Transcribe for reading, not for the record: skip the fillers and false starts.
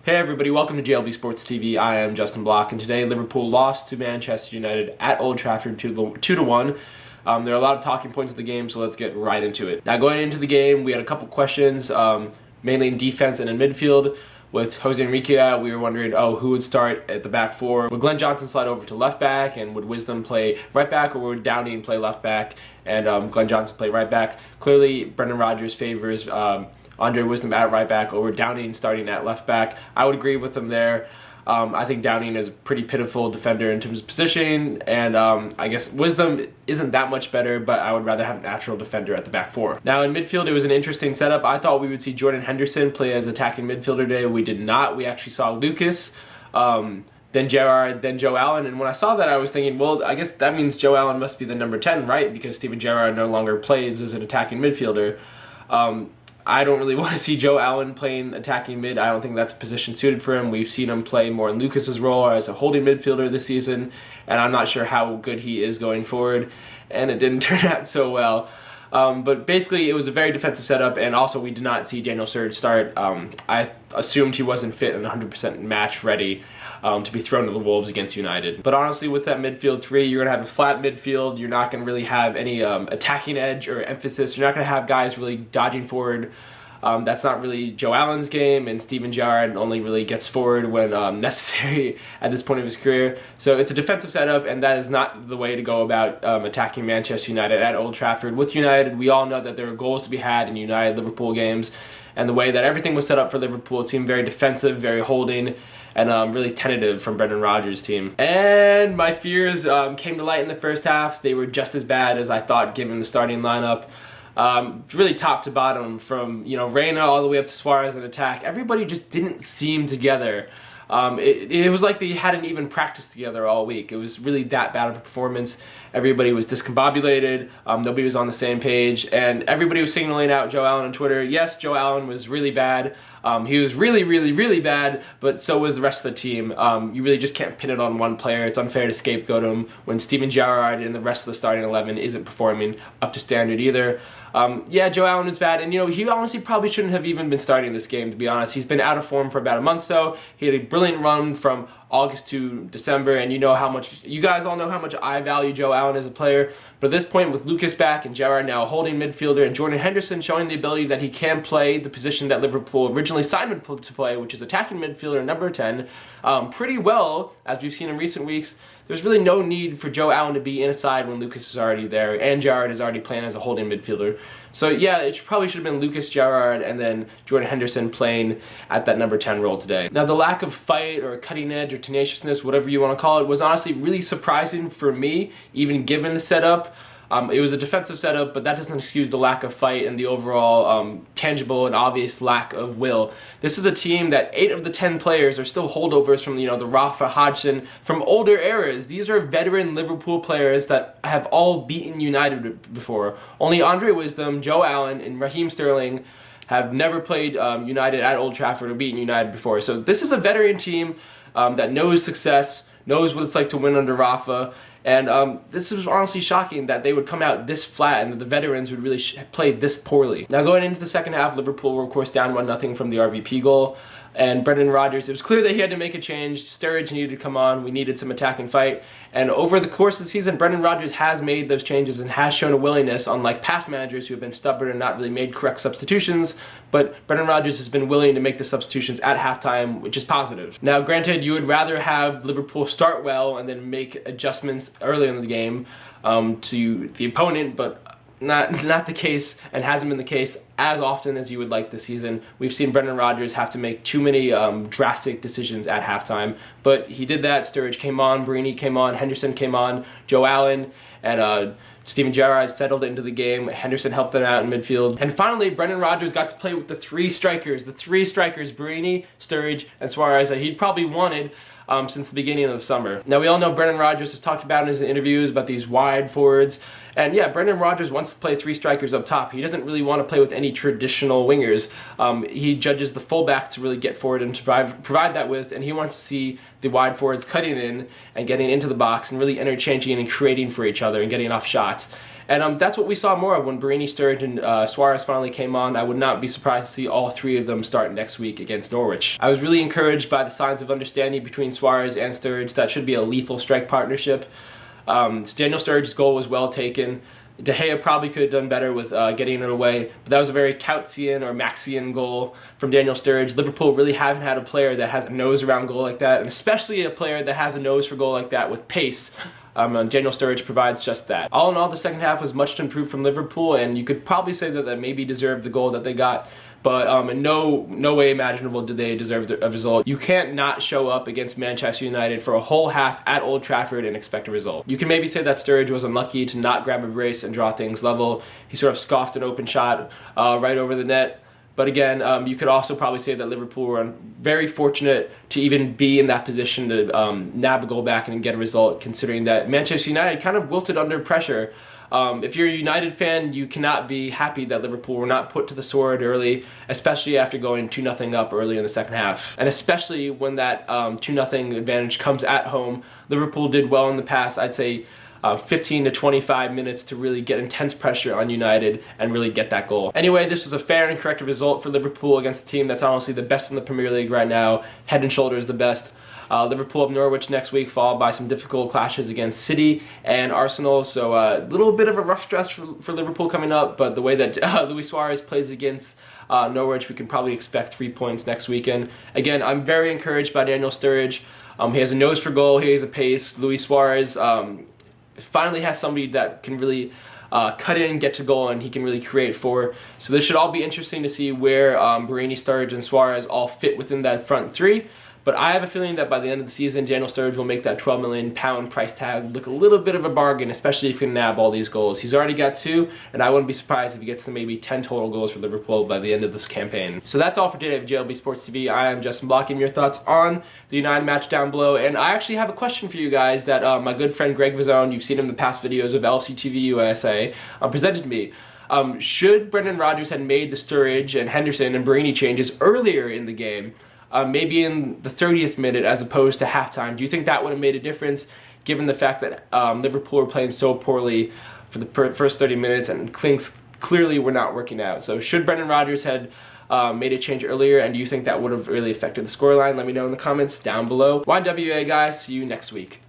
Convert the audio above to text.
Hey everybody, welcome to JLB Sports TV. I am Justin Block, and today Liverpool lost to Manchester United at Old Trafford 2-1. There are a lot of talking points of the game, so let's get right into it. Now, going into the game, we had a couple questions, mainly in defense and in midfield. With Jose Enrique out, we were wondering, who would start at the back four? Would Glenn Johnson slide over to left back, and would Wisdom play right back, or would Downing play left back and Glenn Johnson play right back? Clearly, Brendan Rodgers favors Andre Wisdom at right back over Downing starting at left back. I would agree with him there. I think Downing is a pretty pitiful defender in terms of positioning, and I guess Wisdom isn't that much better, but I would rather have a natural defender at the back four. Now in midfield, it was an interesting setup. I thought we would see Jordan Henderson play as attacking midfielder today. We did not. We actually saw Lucas, then Gerrard, then Joe Allen, and when I saw that, I was thinking, well, I guess that means Joe Allen must be the number 10, right? Because Steven Gerrard no longer plays as an attacking midfielder. I don't really want to see Joe Allen playing attacking mid. I don't think that's a position suited for him. We've seen him play more in Lucas's role as a holding midfielder this season, and I'm not sure how good he is going forward, and it didn't turn out so well. But basically, it was a very defensive setup, and also we did not see Daniel Sturridge start. I assumed he wasn't fit and 100% match ready to be thrown to the Wolves against United. But honestly, with that midfield three, you're going to have a flat midfield. You're not going to really have any attacking edge or emphasis. You're not going to have guys really dodging forward. That's not really Joe Allen's game, and Steven Gerrard only really gets forward when necessary at this point of his career. So it's a defensive setup, and that is not the way to go about attacking Manchester United at Old Trafford. With United, we all know that there are goals to be had in United-Liverpool games, and the way that everything was set up for Liverpool, it seemed very defensive, very holding, and really tentative from Brendan Rodgers' team. And my fears came to light in the first half. They were just as bad as I thought given the starting lineup. Really top to bottom, from Reina all the way up to Suarez in attack. Everybody just didn't seem together. It was like they hadn't even practiced together all week. It was really that bad of a performance. Everybody was discombobulated. Nobody was on the same page, and everybody was signaling out Joe Allen on Twitter. Yes, Joe Allen was really bad. He was really, really, really bad, but so was the rest of the team. You really just can't pin it on one player. It's unfair to scapegoat him when Steven Gerrard and the rest of the starting 11 isn't performing up to standard either. Joe Allen is bad, and he honestly probably shouldn't have even been starting this game, to be honest. He's been out of form for about a month so. He had a brilliant run from August to December, and you guys all know how much I value Joe Allen as a player. But at this point, with Lucas back and Gerrard now a holding midfielder, and Jordan Henderson showing the ability that he can play the position that Liverpool originally signed him to play, which is attacking midfielder number 10, pretty well, as we've seen in recent weeks, there's really no need for Joe Allen to be inside when Lucas is already there, and Gerrard is already playing as a holding midfielder. So yeah, it probably should have been Lucas, Gerrard, and then Jordan Henderson playing at that number 10 role today. Now, the lack of fight or cutting edge or tenaciousness, whatever you want to call it, was honestly really surprising for me, even given the setup. It was a defensive setup, but that doesn't excuse the lack of fight and the overall tangible and obvious lack of will. This is a team that 8 of the 10 players are still holdovers from the Rafa, Hodgson, from older eras. These are veteran Liverpool players that have all beaten United before. Only Andre Wisdom, Joe Allen, and Raheem Sterling have never played United at Old Trafford or beaten United before. So this is a veteran team that knows success, knows what it's like to win under Rafa. And this was honestly shocking that they would come out this flat and that the veterans would really play this poorly. Now, going into the second half, Liverpool were, of course, down 1-0 from the RVP goal. And Brendan Rodgers, it was clear that he had to make a change. Sturridge needed to come on. We needed some attacking fight. And over the course of the season, Brendan Rodgers has made those changes and has shown a willingness, unlike past managers who have been stubborn and not really made correct substitutions. But Brendan Rodgers has been willing to make the substitutions at halftime, which is positive. Now, granted, you would rather have Liverpool start well and then make adjustments early in the game to the opponent, but not the case, and hasn't been the case as often as you would like this season. We've seen Brendan Rodgers have to make too many drastic decisions at halftime, but he did that. Sturridge came on, Barini came on, Henderson came on, Joe Allen, and Steven Gerrard settled into the game. Henderson helped them out in midfield. And finally, Brendan Rodgers got to play with the three strikers, Barini, Sturridge, and Suarez, that he'd probably wanted since the beginning of the summer. Now, we all know Brendan Rodgers has talked about in his interviews about these wide forwards. And yeah, Brendan Rodgers wants to play 3 strikers up top. He doesn't really want to play with any traditional wingers. He judges the fullbacks to really get forward and to provide that with, and he wants to see the wide forwards cutting in and getting into the box and really interchanging and creating for each other and getting off shots. And that's what we saw more of when Barini, Sturridge, and Suarez finally came on. I would not be surprised to see all three of them start next week against Norwich. I was really encouraged by the signs of understanding between Suarez and Sturridge. That should be a lethal strike partnership. Daniel Sturridge's goal was well taken. De Gea probably could have done better with getting it away, but that was a very Coutsian or Maxian goal from Daniel Sturridge. Liverpool really haven't had a player that has a nose around goal like that, and especially a player that has a nose for goal like that with pace. Daniel Sturridge provides just that. All in all, the second half was much improved from Liverpool, and you could probably say that maybe deserved the goal that they got. But in no way imaginable did they deserve a result. You can't not show up against Manchester United for a whole half at Old Trafford and expect a result. You can maybe say that Sturridge was unlucky to not grab a brace and draw things level. He sort of scoffed an open shot right over the net. But again, you could also probably say that Liverpool were very fortunate to even be in that position to nab a goal back and get a result, considering that Manchester United kind of wilted under pressure. If you're a United fan, you cannot be happy that Liverpool were not put to the sword early, especially after going 2-0 up early in the second half. And especially when that 2-0 advantage comes at home. Liverpool did well in the past, I'd say 15 to 25 minutes to really get intense pressure on United and really get that goal. Anyway, this was a fair and correct result for Liverpool against a team that's honestly the best in the Premier League right now. Head and shoulders the best. Liverpool of Norwich next week, followed by some difficult clashes against City and Arsenal. So a little bit of a rough stretch for Liverpool coming up, but the way that Luis Suarez plays against Norwich, we can probably expect 3 points next weekend. Again, I'm very encouraged by Daniel Sturridge. He has a nose for goal, he has a pace. Luis Suarez finally has somebody that can really cut in, get to goal, and he can really create for. So this should all be interesting to see where Barini, Sturridge, and Suarez all fit within that front three. But I have a feeling that by the end of the season, Daniel Sturridge will make that £12 million price tag look a little bit of a bargain, especially if he can nab all these goals. He's already got 2, and I wouldn't be surprised if he gets to maybe 10 total goals for Liverpool by the end of this campaign. So that's all for today of JLB Sports TV. I am Justin Block, and your thoughts on the United match down below. And I actually have a question for you guys that my good friend Greg Vazone, you've seen him in the past videos of LCTV USA, presented to me. Should Brendan Rodgers had made the Sturridge and Henderson and Barini changes earlier in the game, maybe in the 30th minute as opposed to halftime, do you think that would have made a difference given the fact that Liverpool were playing so poorly for the first 30 minutes and things clearly were not working out? So should Brendan Rodgers had made a change earlier, and do you think that would have really affected the scoreline? Let me know in the comments down below. YWA guys, see you next week.